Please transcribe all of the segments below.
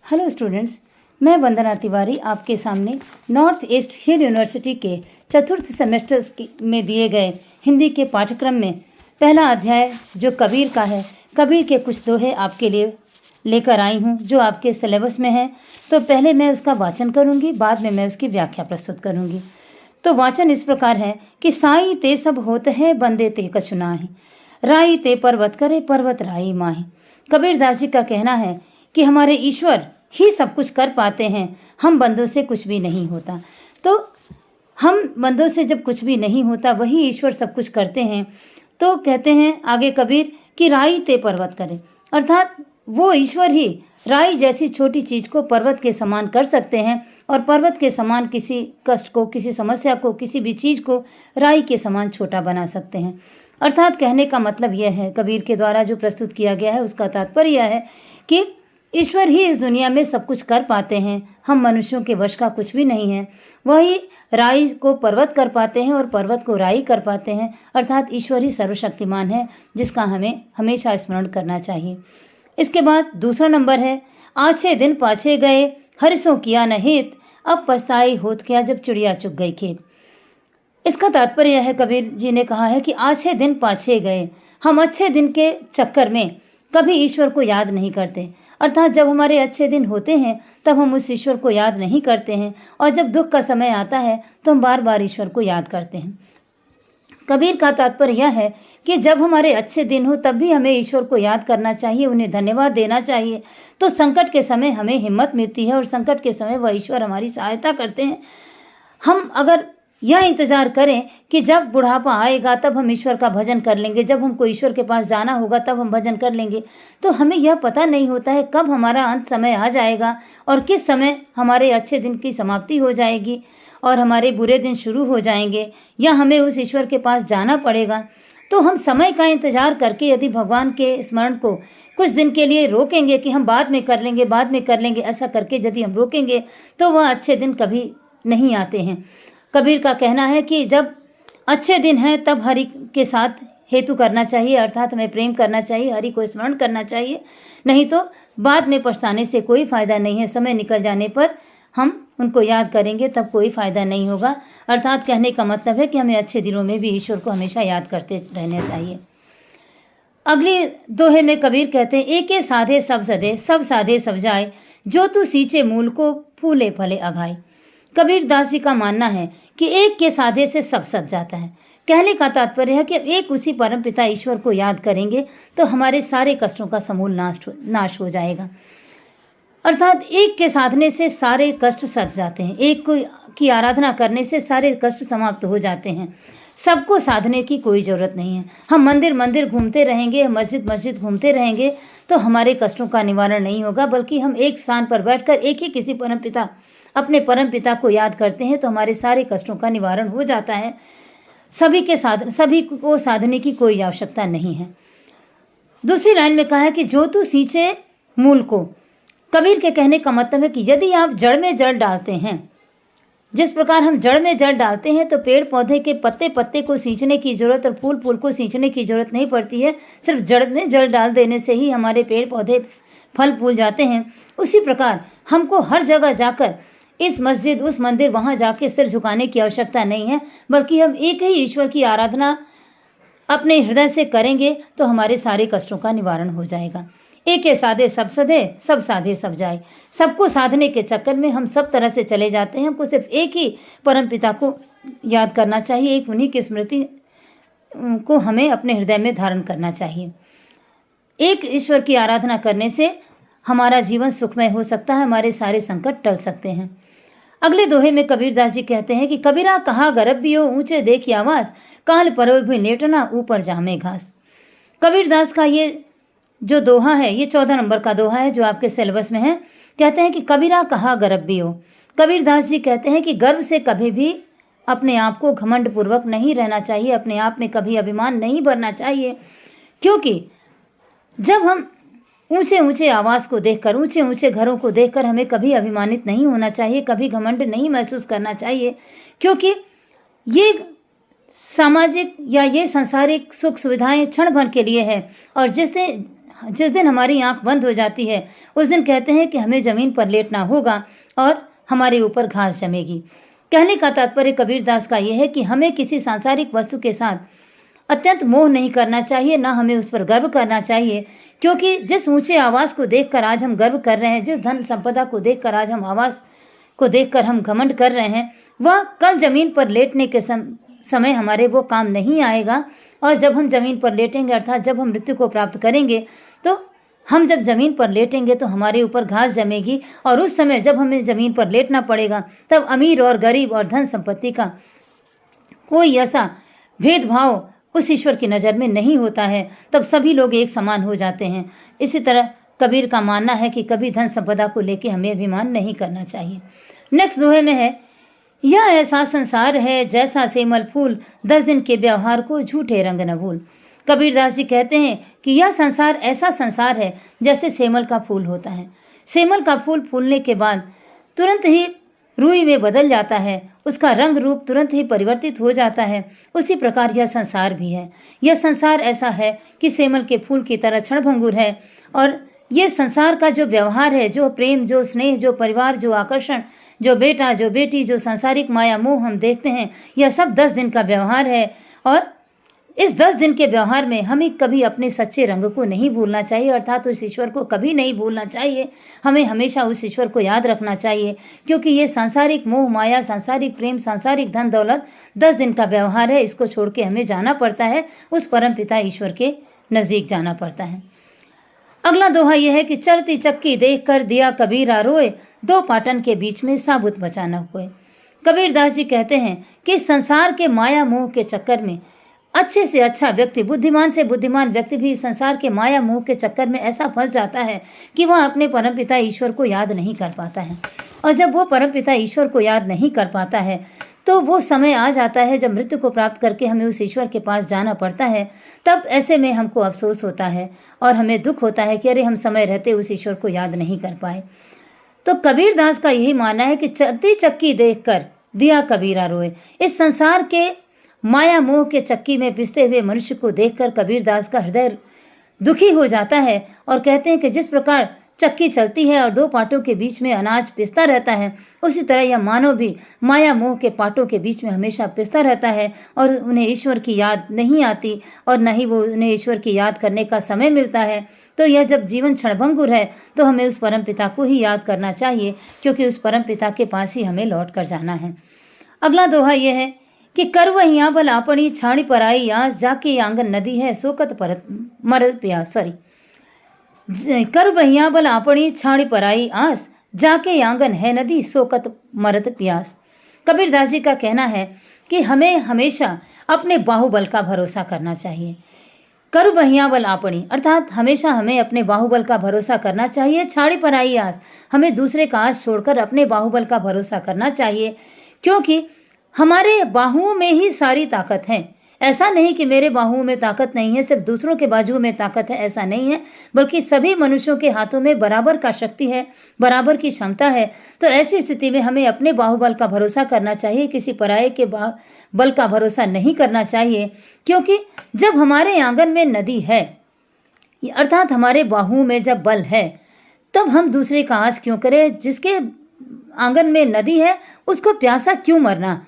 Hello students, मैं वंदना तिवारी आपके सामने नॉर्थ ईस्ट हिल यूनिवर्सिटी के चतुर्थ सेमेस्टर में दिए गए हिंदी के पाठ्यक्रम में पहला अध्याय जो कबीर का है, कबीर के कुछ दोहे आपके लिए लेकर आई हूँ जो आपके सिलेबस में है। तो पहले मैं उसका वाचन करूँगी, बाद में मैं उसकी व्याख्या प्रस्तुत करूँगी। तो वाचन इस प्रकार है कि साई ते सब होत है, बंदे ते कछु नाहि, राई ते पर्वत करे, पर्वत राई माही। कबीर दास जी का कहना है कि हमारे ईश्वर ही सब कुछ कर पाते हैं, हम बंदों से कुछ भी नहीं होता। तो हम बंदों से जब कुछ भी नहीं होता, वही ईश्वर सब कुछ करते हैं। तो कहते हैं आगे कबीर कि राई ते पर्वत करे, अर्थात वो ईश्वर ही राई जैसी छोटी चीज को पर्वत के समान कर सकते हैं और पर्वत के समान किसी कष्ट को, किसी समस्या को, किसी भी चीज को राई के समान छोटा बना सकते हैं। अर्थात कहने का मतलब यह है, कबीर के द्वारा जो प्रस्तुत किया गया है उसका तात्पर्य यह है कि ईश्वर ही इस दुनिया में सब कुछ कर पाते हैं, हम मनुष्यों के वश का कुछ भी नहीं है। वही राई को पर्वत कर पाते हैं और पर्वत को राई कर पाते हैं, अर्थात ईश्वर ही सर्वशक्तिमान है, जिसका हमें हमेशा स्मरण करना चाहिए। इसके बाद दूसरा नंबर है, आछे दिन पाछे गए, हरिसों किया न हित, अब पछताई होत क्या जब चिड़िया चुग गई खेत। इसका तात्पर्य है, कबीर जी ने कहा है कि आछे दिन पाछे गए, हम अच्छे दिन के चक्कर में कभी ईश्वर को याद नहीं करते। अर्थात जब हमारे अच्छे दिन होते हैं तब हम उस ईश्वर को याद नहीं करते हैं, और जब दुख का समय आता है तो हम बार बार ईश्वर को याद करते हैं। कबीर का तात्पर्य यह है कि जब हमारे अच्छे दिन हो तब भी हमें ईश्वर को याद करना चाहिए, उन्हें धन्यवाद देना चाहिए। तो संकट के समय हमें हिम्मत मिलती है और संकट के समय वह ईश्वर हमारी सहायता करते हैं। हम अगर यह इंतजार करें कि जब बुढ़ापा आएगा तब हम ईश्वर का भजन कर लेंगे, जब हमको ईश्वर के पास जाना होगा तब हम भजन कर लेंगे, तो हमें यह पता नहीं होता है कब हमारा अंत समय आ जाएगा और किस समय हमारे अच्छे दिन की समाप्ति हो जाएगी और हमारे बुरे दिन शुरू हो जाएंगे, या हमें उस ईश्वर के पास जाना पड़ेगा। तो हम समय का इंतजार करके यदि भगवान के स्मरण को कुछ दिन के लिए रोकेंगे कि हम बाद में कर लेंगे, बाद में कर लेंगे, ऐसा करके यदि हम रोकेंगे तो वह अच्छे दिन कभी नहीं आते हैं। कबीर का कहना है कि जब अच्छे दिन हैं तब हरि के साथ हेतु करना चाहिए, अर्थात हमें प्रेम करना चाहिए, हरि को स्मरण करना चाहिए, नहीं तो बाद में पछताने से कोई फायदा नहीं है। समय निकल जाने पर हम उनको याद करेंगे तब कोई फायदा नहीं होगा। अर्थात कहने का मतलब है कि हमें अच्छे दिनों में भी ईश्वर को हमेशा याद करते रहना चाहिए। अगले दोहे में कबीर कहते हैं, एके साधे सब सदे, सब साधे सब जाए, जो तू सींचे मूल को फूले फले अघाई। कबीर दास जी का मानना है कि एक के साधे से सब सज जाता है। कहने का तात्पर्य है कि एक उसी परम पिता ईश्वर को याद करेंगे तो हमारे सारे कष्टों का समूल नाश हो जाएगा। अर्थात एक के साधने से सारे कष्ट सज जाते हैं, एक की आराधना करने से सारे कष्ट समाप्त हो जाते हैं। सबको साधने की कोई ज़रूरत नहीं है। हम मंदिर मंदिर घूमते रहेंगे, मस्जिद मस्जिद घूमते रहेंगे तो हमारे कष्टों का निवारण नहीं होगा, बल्कि हम एक स्थान पर बैठकर एक ही किसी परम पिता, अपने परम पिता को याद करते हैं तो हमारे सारे कष्टों का निवारण हो जाता है। सभी को साधने की कोई आवश्यकता नहीं है। दूसरी लाइन में कहा है कि जो तू सींचे मूल को। कबीर के कहने का मतलब है कि यदि आप जड़ में जल डालते हैं, जिस प्रकार हम जड़ में जल डालते हैं तो पेड़ पौधे के पत्ते पत्ते को सींचने की जरूरत और फूल फूल को सींचने की जरूरत नहीं पड़ती है, सिर्फ जड़ में जल डाल देने से ही हमारे पेड़ पौधे फल फूल जाते हैं। उसी प्रकार हमको हर जगह जाकर इस मस्जिद उस मंदिर वहाँ जाके सिर झुकाने की आवश्यकता नहीं है, बल्कि हम एक ही ईश्वर की आराधना अपने हृदय से करेंगे तो हमारे सारे कष्टों का निवारण हो जाएगा। एक साधे सब सधे, सब साधे सब जाए। सबको साधने के चक्कर में हम सब तरह से चले जाते हैं। हमको सिर्फ एक ही परम पिता को याद करना चाहिए, एक उन्हीं की स्मृति को हमें अपने हृदय में धारण करना चाहिए। एक ईश्वर की आराधना करने से हमारा जीवन सुखमय हो सकता है, हमारे सारे संकट टल सकते हैं। अगले दोहे में कबीर दास जी कहते हैं कि कबीरा कहा गरब भी हो, ऊंचे देखी आवाज, काल परो भी लेटना, ऊपर जामे घास। कबीर दास का ये जो दोहा है, ये 14 नंबर का दोहा है जो आपके सिलेबस में है। कहते हैं कि कबीरा कहा गरब भी हो। कबीर दास जी कहते हैं कि गर्व से कभी भी अपने आप को घमंड पूर्वक नहीं रहना चाहिए, अपने आप में कभी अभिमान नहीं भरना चाहिए, क्योंकि जब हम ऊंचे ऊंचे आवास को देखकर, ऊंचे ऊंचे घरों को देखकर हमें कभी अभिमानित नहीं होना चाहिए, कभी घमंड नहीं महसूस करना चाहिए, क्योंकि ये सामाजिक या ये सांसारिक सुख सुविधाएं क्षण भर के लिए है और जिससे जिस दिन हमारी आंख बंद हो जाती है उस दिन कहते हैं कि हमें ज़मीन पर लेटना होगा और हमारे ऊपर घास जमेगी। कहने का तात्पर्य कबीरदास का यह है कि हमें किसी सांसारिक वस्तु के साथ अत्यंत मोह नहीं करना चाहिए, ना हमें उस पर गर्व करना चाहिए, क्योंकि जिस ऊंचे आवास को देखकर आज हम गर्व कर रहे हैं, जिस धन संपदा को देखकर आज हम आवास को देखकर हम घमंड कर रहे हैं, वह कल जमीन पर लेटने के समय हमारे वो काम नहीं आएगा। और जब हम जमीन पर लेटेंगे, अर्थात जब हम मृत्यु को प्राप्त करेंगे, तो हम जब जमीन पर लेटेंगे तो हमारे ऊपर घास जमेगी, और उस समय जब हमें जमीन पर लेटना पड़ेगा तब अमीर और गरीब और धन संपत्ति का कोई ऐसा भेदभाव उस ईश्वर की नज़र में नहीं होता है, तब सभी लोग एक समान हो जाते हैं। इसी तरह कबीर का मानना है कि कभी धन संपदा को लेकर हमें अभिमान नहीं करना चाहिए। नेक्स्ट दोहे में है, यह ऐसा संसार है जैसा सेमल फूल, 10 दिन के व्यवहार को झूठे रंग न भूल। कबीरदास जी कहते हैं कि यह संसार ऐसा संसार है जैसे सेमल का फूल होता है। सेमल का फूल फूलने के बाद तुरंत ही रुई में बदल जाता है, उसका रंग रूप तुरंत ही परिवर्तित हो जाता है। उसी प्रकार यह संसार भी है। यह संसार ऐसा है कि सेमल के फूल की तरह क्षणभंगुर है, और ये संसार का जो व्यवहार है, जो प्रेम, जो स्नेह, जो परिवार, जो आकर्षण, जो बेटा, जो बेटी, जो सांसारिक माया मोह हम देखते हैं, यह सब 10 दिन का व्यवहार है। और इस 10 दिन के व्यवहार में हमें कभी अपने सच्चे रंग को नहीं भूलना चाहिए, अर्थात उस ईश्वर को कभी नहीं भूलना चाहिए। हमें हमेशा उस ईश्वर को याद रखना चाहिए, क्योंकि ये सांसारिक मोह माया, सांसारिक प्रेम, सांसारिक धन दौलत 10 दिन का व्यवहार है। इसको छोड़ के हमें जाना पड़ता है, उस परम पिता ईश्वर के नज़दीक जाना पड़ता है। अगला दोहा यह है कि चलती चक्की देख कर दिया कबीरा रोए, 2 पाटन के बीच में साबुत बचा न हुए। कबीरदास जी कहते हैं कि संसार के माया मोह के चक्कर में अच्छे से अच्छा व्यक्ति, बुद्धिमान से बुद्धिमान व्यक्ति भी संसार के माया मोह के चक्कर में ऐसा फंस जाता है कि वह अपने परमपिता ईश्वर को याद नहीं कर पाता है। और जब वो परमपिता ईश्वर को याद नहीं कर पाता है तो वो समय आ जाता है जब मृत्यु को प्राप्त करके हमें उस ईश्वर के पास जाना पड़ता है। तब ऐसे में हमको अफसोस होता है और हमें दुख होता है कि अरे हम समय रहते उस ईश्वर को याद नहीं कर पाए। तो कबीरदास का यही मानना है कि चलती चक्की देखकर दिया कबीरा रोए। इस संसार के माया मोह के चक्की में पिसते हुए मनुष्य को देखकर कबीरदास का हृदय दुखी हो जाता है, और कहते हैं कि जिस प्रकार चक्की चलती है और 2 पाटों के बीच में अनाज पिसता रहता है, उसी तरह यह मानव भी माया मोह के पाटों के बीच में हमेशा पिसता रहता है, और उन्हें ईश्वर की याद नहीं आती और न ही वो उन्हें ईश्वर की याद करने का समय मिलता है। तो यह जब जीवन क्षणभंगुर है तो हमें उस परम पिता को ही याद करना चाहिए, क्योंकि उस परम पिता के पास ही हमें लौट कर जाना है। अगला दोहा यह है कि करवहिया बल आपणी छाणी पर आई आस, जाके आंगन नदी है सोकत परत मरत प्यास। करवहिया बल आपणी छाणी पर आई आस, जाके आंगन है नदी सोकत मरत प्यास। कबीरदास जी का कहना है कि हमें हमेशा अपने बाहुबल का भरोसा करना चाहिए। करवहिया बल आपणी अर्थात हमेशा हमें अपने बाहुबल का भरोसा करना चाहिए। छाड़ी पर आई आस, हमें दूसरे का आस छोड़कर अपने बाहुबल का भरोसा करना चाहिए, क्योंकि हमारे बाहुओं में ही सारी ताकत है। ऐसा नहीं कि मेरे बाहुओं में ताकत नहीं है, सिर्फ दूसरों के बाजुओं में ताकत है, ऐसा नहीं है, बल्कि सभी मनुष्यों के हाथों में बराबर का शक्ति है, बराबर की क्षमता है। तो ऐसी स्थिति में हमें अपने बाहुबल का भरोसा करना चाहिए, किसी पराये के बल का भरोसा नहीं करना चाहिए। क्योंकि जब हमारे आंगन में नदी है, अर्थात हमारे बाहुओं में जब बल है, तब हम दूसरे का आस क्यों करें? जिसके आंगन में नदी है उसको प्यासा क्यों मरना?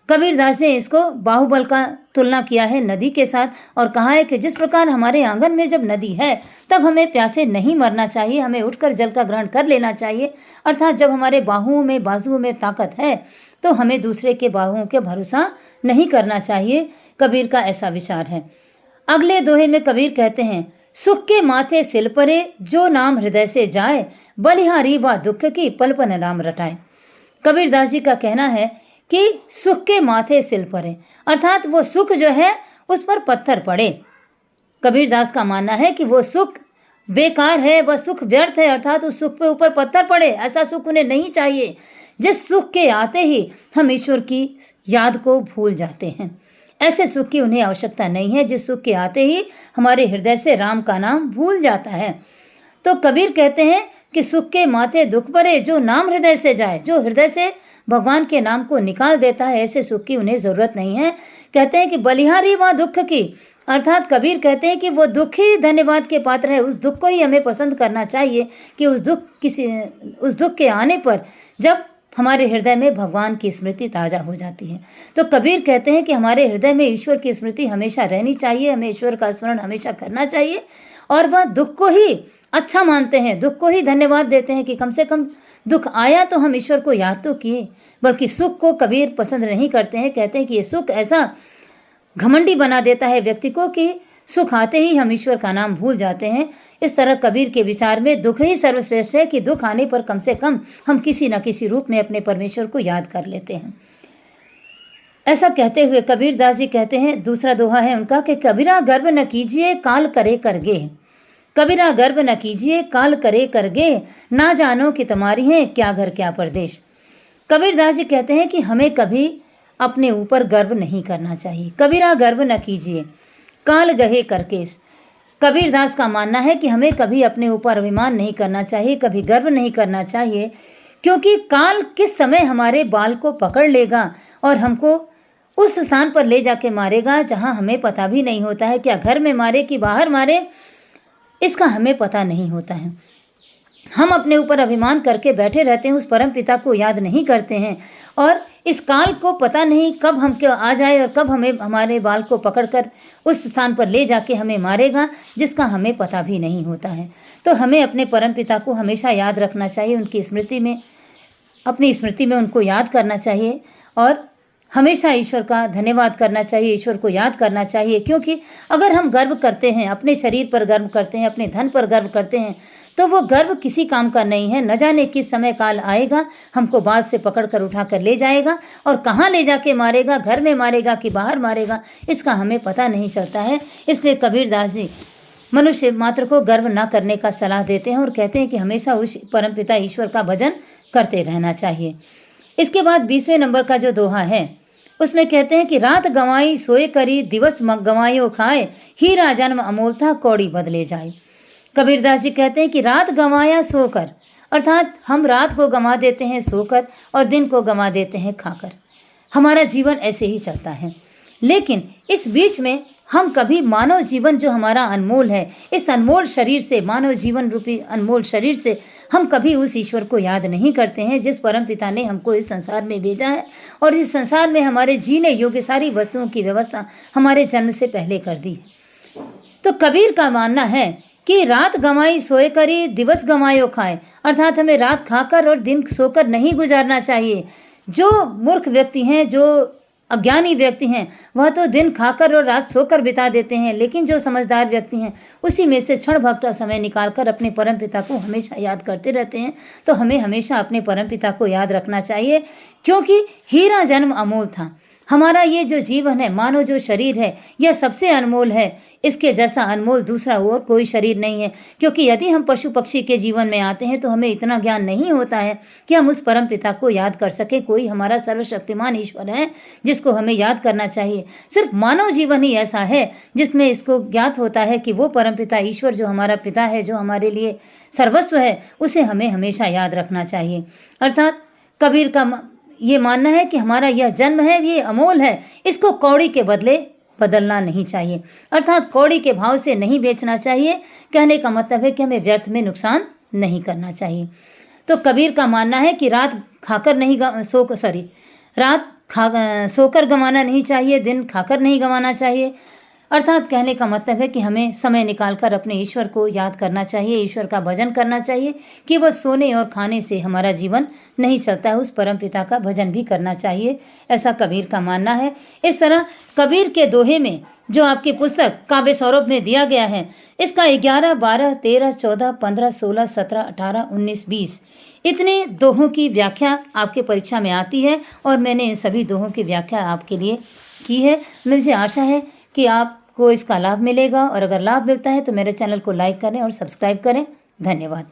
कबीरदास ने इसको बाहुबल का तुलना किया है नदी के साथ, और कहा है कि जिस प्रकार हमारे आंगन में जब नदी है तब हमें प्यासे नहीं मरना चाहिए, हमें उठकर जल का ग्रहण कर लेना चाहिए। अर्थात जब हमारे बाहुओं में बाजुओं में ताकत है तो हमें दूसरे के बाहुओं के भरोसा नहीं करना चाहिए। कबीर का ऐसा विचार है। अगले दोहे में कबीर कहते हैं, सुख के माथे सिल परे जो नाम हृदय से जाए, बलिहारी व दुख की पलपन राम रटाए। कबीरदास जी का कहना है कि सुख के माथे सिल परे अर्थात वो सुख जो है उस पर पत्थर पड़े। कबीरदास का मानना है कि वो सुख बेकार है, वह सुख व्यर्थ है, अर्थात उस सुख पे ऊपर पत्थर पड़े, ऐसा सुख उन्हें नहीं चाहिए। जिस सुख के आते ही हम ईश्वर की याद को भूल जाते हैं, ऐसे सुख की उन्हें आवश्यकता नहीं है जिस सुख के आते ही हमारे हृदय से राम का नाम भूल जाता है। तो कबीर कहते हैं कि सुख के माथे दुख परे जो नाम हृदय से जाए, जो हृदय से भगवान के नाम को निकाल देता है, ऐसे सुख की उन्हें जरूरत नहीं है। कहते हैं कि बलिहारी व दुख की अर्थात कबीर कहते हैं कि वो दुख ही धन्यवाद के पात्र है। उस दुख को ही हमें पसंद करना चाहिए कि उस दुख के आने पर जब हमारे हृदय में भगवान की स्मृति ताज़ा हो जाती है। तो कबीर कहते हैं कि हमारे हृदय में ईश्वर की स्मृति हमेशा रहनी चाहिए, हमें ईश्वर का स्मरण हमेशा करना चाहिए। और वह दुख को ही अच्छा मानते हैं, दुख को ही धन्यवाद देते हैं कि कम से कम दुख आया तो हम ईश्वर को याद तो किए। बल्कि सुख को कबीर पसंद नहीं करते हैं। कहते हैं कि ये सुख ऐसा घमंडी बना देता है व्यक्ति को कि सुख आते ही हम ईश्वर का नाम भूल जाते हैं। इस तरह कबीर के विचार में दुख ही सर्वश्रेष्ठ है कि दुख आने पर कम से कम हम किसी न किसी रूप में अपने परमेश्वर को याद कर लेते हैं। ऐसा कहते हुए कबीर दास जी कहते हैं, दूसरा दोहा है उनका कि कबीरा गर्व न कीजिए काल करे करगे। कबीरा गर्व न कीजिए काल करे करगे, ना जानो कि तुम्हारी है क्या घर क्या परदेश। कबीर दास जी कहते हैं कि हमें कभी अपने ऊपर गर्व नहीं करना चाहिए। कबीरा गर्व न कीजिए काल गहे करके। कबीर दास का मानना है कि हमें कभी अपने ऊपर अभिमान नहीं करना चाहिए, कभी गर्व नहीं करना चाहिए, क्योंकि काल किस समय हमारे बाल को पकड़ लेगा और हमको उस स्थान पर ले जाके मारेगा जहां हमें पता भी नहीं होता है। क्या घर में मारे कि बाहर मारे, इसका हमें पता नहीं होता है। हम अपने ऊपर अभिमान करके बैठे रहते हैं, उस परम पिता को याद नहीं करते हैं और इस काल को पता नहीं कब हम क्यों आ जाए और कब हमें हमारे बाल को पकड़कर उस स्थान पर ले जाके हमें मारेगा जिसका हमें पता भी नहीं होता है। तो हमें अपने परम पिता को हमेशा याद रखना चाहिए, उनकी स्मृति में, अपनी स्मृति में उनको याद करना चाहिए और हमेशा ईश्वर का धन्यवाद करना चाहिए, ईश्वर को याद करना चाहिए। क्योंकि अगर हम गर्व करते हैं, अपने शरीर पर गर्व करते हैं, अपने धन पर गर्व करते हैं, तो वो गर्व किसी काम का नहीं है। न जाने किस समय काल आएगा, हमको बाल से पकड़ कर उठा कर ले जाएगा और कहाँ ले जाके मारेगा, घर में मारेगा कि बाहर मारेगा, इसका हमें पता नहीं चलता है। इसलिए कबीर दास जी मनुष्य मात्र को गर्व न करने का सलाह देते हैं और कहते हैं कि हमेशा उस परमपिता ईश्वर का भजन करते रहना चाहिए। इसके बाद 20वें नंबर का जो दोहा है उसमें कहते हैं कि रात गंवाई सोए करी, दिवस गंवाइयो खाए, हीरा जन्म अमोल था कौड़ी बदले जाए। कबीरदास जी कहते हैं कि रात गंवाया सोकर, अर्थात हम रात को गंवा देते हैं सोकर और दिन को गंवा देते हैं खाकर। हमारा जीवन ऐसे ही चलता है, लेकिन इस बीच में हम कभी मानव जीवन जो हमारा अनमोल है, इस अनमोल शरीर से, मानव जीवन रूपी अनमोल शरीर से हम कभी उस ईश्वर को याद नहीं करते हैं जिस परम पिता ने हमको इस संसार में भेजा है और इस संसार में हमारे जीने योग्य सारी वस्तुओं की व्यवस्था हमारे जन्म से पहले कर दी है। तो कबीर का मानना है कि रात गंवाई सोए करी, दिवस गंवायो खाए, अर्थात हमें रात खाकर और दिन सोकर नहीं गुजारना चाहिए। जो मूर्ख व्यक्ति हैं, जो अज्ञानी व्यक्ति हैं, वह तो दिन खाकर और रात सोकर बिता देते हैं, लेकिन जो समझदार व्यक्ति हैं उसी में से क्षण भर का समय निकालकर अपने परमपिता को हमेशा याद करते रहते हैं। तो हमें हमेशा अपने परमपिता को याद रखना चाहिए, क्योंकि हीरा जन्म अमोल था। हमारा ये जो जीवन है, मानव जो शरीर है, यह सबसे अनमोल है। इसके जैसा अनमोल दूसरा और कोई शरीर नहीं है। क्योंकि यदि हम पशु पक्षी के जीवन में आते हैं तो हमें इतना ज्ञान नहीं होता है कि हम उस परम पिता को याद कर सके। कोई हमारा सर्वशक्तिमान ईश्वर है जिसको हमें याद करना चाहिए। सिर्फ मानव जीवन ही ऐसा है जिसमें इसको ज्ञात होता है कि वो परम पिता ईश्वर जो हमारा पिता है, जो हमारे लिए सर्वस्व है, उसे हमें हमेशा याद रखना चाहिए। अर्थात कबीर का ये मानना है कि हमारा यह जन्म है, ये अमोल है, इसको कौड़ी के बदले बदलना नहीं चाहिए, अर्थात कौड़ी के भाव से नहीं बेचना चाहिए। कहने का मतलब है कि हमें व्यर्थ में नुकसान नहीं करना चाहिए। तो कबीर का मानना है कि रात सोकर गंवाना नहीं चाहिए, दिन खाकर नहीं गंवाना चाहिए। अर्थात कहने का मतलब है कि हमें समय निकालकर अपने ईश्वर को याद करना चाहिए, ईश्वर का भजन करना चाहिए। केवल सोने और खाने से हमारा जीवन नहीं चलता है, उस परम पिता का भजन भी करना चाहिए, ऐसा कबीर का मानना है। इस तरह कबीर के दोहे में जो आपकी पुस्तक काव्य सौरभ में दिया गया है, इसका 11, 12, 13, 14, 15, 16, 17, 18, 19, 20 इतने दोहों की व्याख्या आपके परीक्षा में आती है और मैंने इन सभी दोहों की व्याख्या आपके लिए की है। मुझे आशा है कि आपको इसका लाभ मिलेगा और अगर लाभ मिलता है तो मेरे चैनल को लाइक करें और सब्सक्राइब करें। धन्यवाद।